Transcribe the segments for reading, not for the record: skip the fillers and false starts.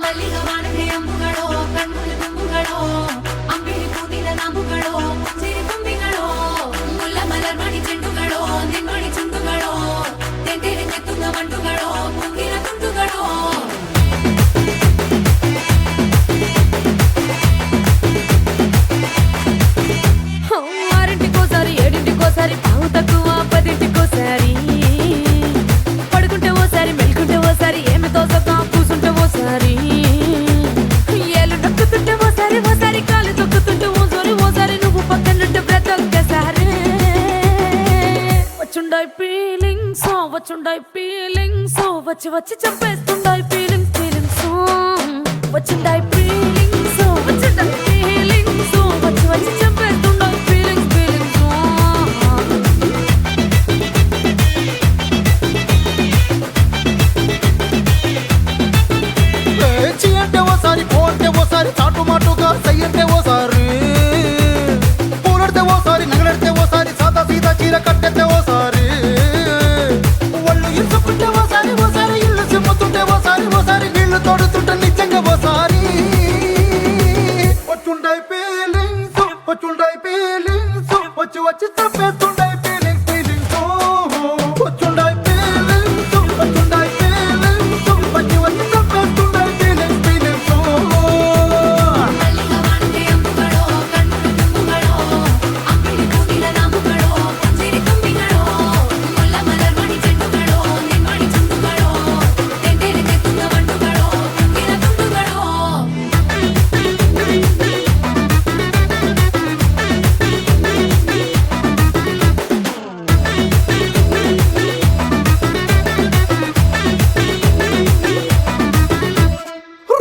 ಮಲ್ಲಿಗವಾನದೆ ಅಂಬುಗಳೋ ಕಣ್ಮುಳು ತುಂಬುಗಳೋ ಅಂಬಿಳಿ ಕೂದಿನ ನಾಂಬುಗಳೋ ಸಿರಿ ತುಂಬಿಗಳೋ ಮುಲ್ಲ ಮಲರ್ಮಣಿ ಚೆಂಡುಗಳೋ ನಿನ್ಮಣಿ ಚುಂಡುಗಳೋ ತೆಂಟೆರೆ ತೆತ್ತುಂಗ ಮಂಡುಗಳೋ ಮುಂಗಿನ ತುಂಡುಗಳೋ ఆరింటికోసారి ఏడింటికోసారి పావు తక్కువ పదింటికోసారి పడుకుంటే ఓసారి మెలుకుంటే ఓసారి ఏమి తోసక కూసుంటే ఓసారి ఏళ్ళు నొక్కుతుంటే ఓసారి ఓసారి కాలు తొక్కుతుంటే ఓసారి నువ్వు పక్కనుంటే బ్రతొక్కసారి వచ్చుండాయి ఫీలింగ్స్ వచ్చి వచ్చి చంపేస్తుండాయి ఫీలింగ్స్ వచ్చుండాయి ఫీలింగ్స్ వచ్చి వచ్చి చంపేస్తుండాయి ఫీలింగ్స్ చీ అంటే ఓసారి పో అంటే ఓసారి చాటు మాటుగా సై అంటే ఓసారి పూలడితే ఓసారి నగలడితే ఓసారి సాదా సీదా చీర కట్టెత్తే ఓసారి ఒళ్ళు ఇసుకుంటే ఓసారి ఓసారి ఇల్లు చిమ్ముతుంటే ఓసారి నీళ్లు తోడుతుంటే నిజంగా ఓసారి వచ్చుండాయి ఫీలింగ్స్ వచ్చి వచ్చి చంపేస్తుండాయి ఫీలింగ్స్ వచ్చుండాయి ఫీలింగ్స్ వచ్చి వచ్చి చంపేస్తుండాయి ఫీలింగ్స్ మల్లిగవానదే అంబుಗಳೋ కಣ್ముಳು ತುಂಬುಗಳೋ అంబిಳಿ ಕೂದಿನ ನಾಂಬುಗಳೋ ಸಿರಿ ತುಂಬಿಗಳೋ ಮುಲ್ಲ ಮಲರ್ಮಣಿ ಚೆಂಡುಗಳೋ ನಿನ್ಮಣಿ ಚುಂಡುಗಳೋ ತೆಂಟೆರೆ ತೆತ್ತುಂಗ ಮಂಡುಗಳೋ ಮುಂಗಿನ ತುಂಡುಗಳೋ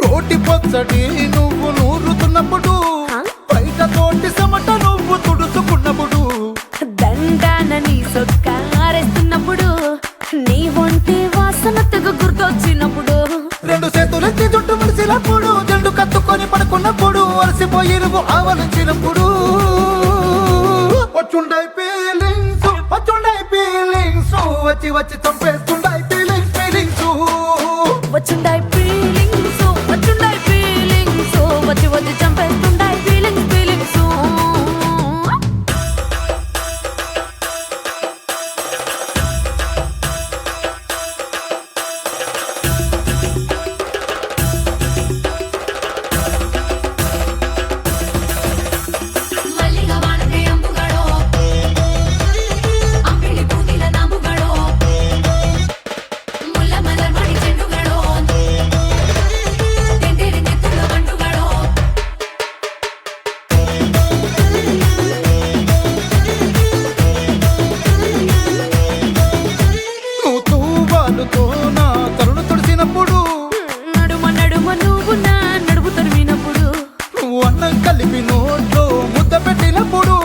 రోటి పచ్చడి నువ్వు నూరుతున్నప్పుడు బయట తోటి సమట నువ్వు తుడుచుకున్నప్పుడు దండానని సొక్కారేస్తున్నప్పుడు నీ ఒంటి వాసన తెగ గుర్తొచ్చినప్పుడు రెండు చేతులెత్తి జుట్టు ముడిసినప్పుడు జండు కత్తుకొని పడుకున్నప్పుడు అలసిపోయి నువ్వు ఆవలించినప్పుడు వచ్చుండాయి ఫీలింగ్స్ వచ్చి వచ్చి చంపేస్తుండాయి ఫీలింగ్స్ వచ్చుండాయి ఫీలింగ్స్ వచ్చి వచ్చి చంపేస్తుండాయి ఫీలింగ్స్ మల్లిగవానదే అంబుಗಳೋ అంబిಳಿ ಕೂದಿನ ನಾಂಬುಗಳೋ ಮುಲ್ಲ ಮಲರ್ಮಣಿ ಚೆಂಡುಗಳೋ ತೆಂಟೆರೆ ತೆತ್ತುಂಗ ಮಂಡುಗಳೋ నువ్వు తూవాలుతో నా తరుణు తుడిసినప్పుడు నడుమ నువ్వు నా నడుపు తరిమినప్పుడు నువ్వు అన్నం కలిపి నోట్లో ముద్ద పెట్టినప్పుడు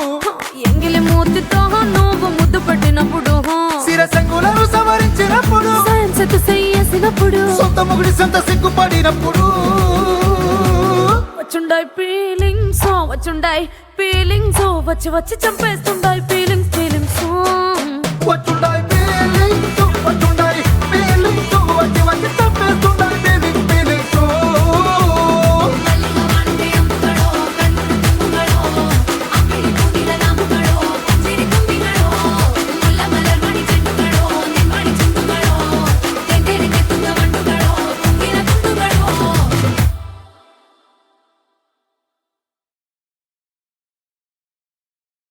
ఎంగిలి మూతితో నువ్వు ముద్దు పెట్టినప్పుడు శిరసంగులను సవరించినప్పుడు సైన్సెత్ చెయ్యేసినప్పుడు సొంత ముగుడి సొంత సిగ్గుపడినప్పుడు వచ్చుండాయి ఫీలింగ్స్ వచ్చి వచ్చి చంపేస్తుండాయి ఫీలింగ్స్ వచ్చుండ